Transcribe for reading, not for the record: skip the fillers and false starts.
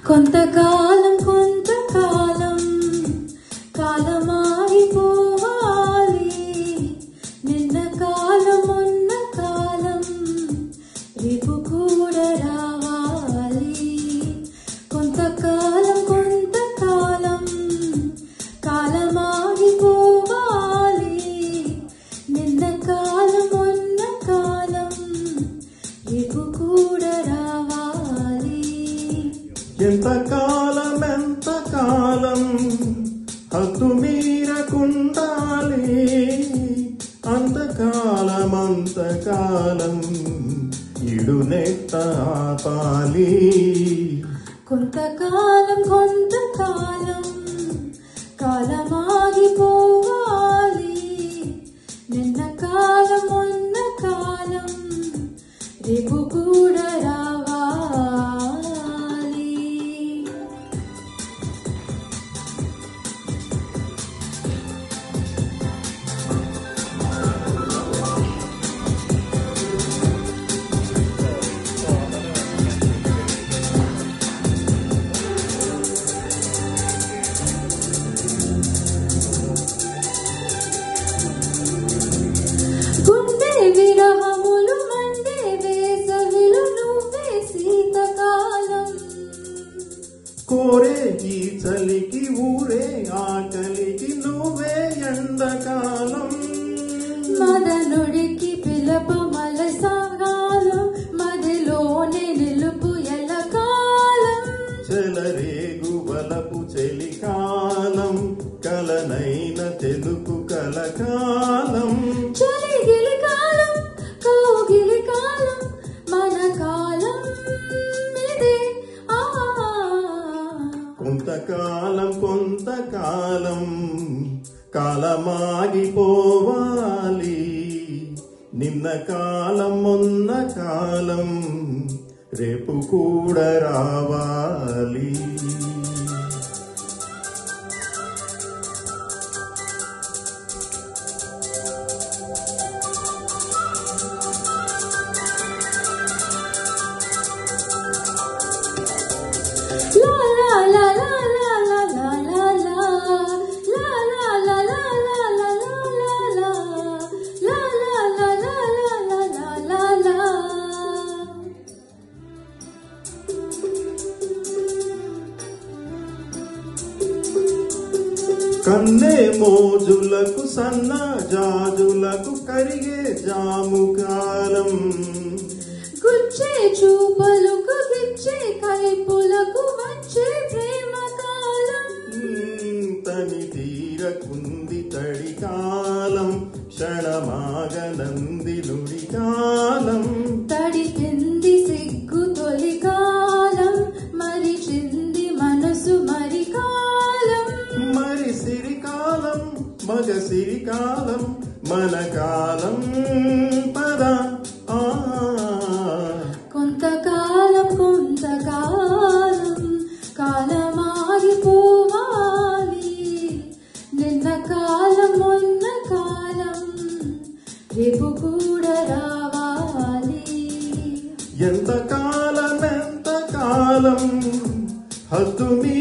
కొంతకాలం కొంతకాలం కాలమాగిపోవాలి. నిన్న కాలం మొన్న కాలం రేపు కూడా రావాలి. కొంతకాలం కొంతకాలం కాలమాగిపోవాలి. నిన్న కాలం మొన్న కాలం రేపు కూడా రావాలి. ఎంతకాలం ఎంతకాలం హద్దు మీరకుండాలి. అంతకాలం అంతకాలం ఇడునెట్ట ఆపాలి. కొంతకాలం కొంతకాలం కాలమాగిపోవాలి. నిన్న కాలం మొన్న కాలం రేపు కూడా రావాలి. గుండె విరహములు మండే వేసవిలు నువ్వే శీతకాలం. కోరే ఈ చలికి ఊరే ఆకలికి నువ్వే ఎండకాలం. మదనుడికి పిలపు మలసాగాలం మదిలోనే నిలుపు ఎల్లకాలం. చెలరేగు వలపు చలికాలం కలనైన తెలుపు కలకాలం. చలిగిలి కాలం కౌగిలి కాలం మన కాలం ఇదే. కొంతకాలం కొంతకాలం కాలమాగిపోవాలి. నిన్న కాలం మొన్న కాలం రేపు కూడా రావాలి. కన్నే మోజులకు సన్న జాజులకు కరిగే జాము కాలం. గుచ్చే చూపలకు విచ్చే కైపులకు వచ్చే ప్రేమ కాలం. తని తీరకుంది తడి కాలం క్షణమాగనంది నుడి కాలం. తడిపింది సిగ్గు తొలి కాలం మరిచింది మనసు మరి కాలం. మరి సిరికాలం మగ సిరికాలం మన కాలం పద. కొంతకాలం కొంతకాలం కాలమాగిపోవాలి. నిన్న కాలం మొన్న కాలం రేపు కూడా రావాలి. ఎంతకాలం ఎంతకాలం హద్దు మీ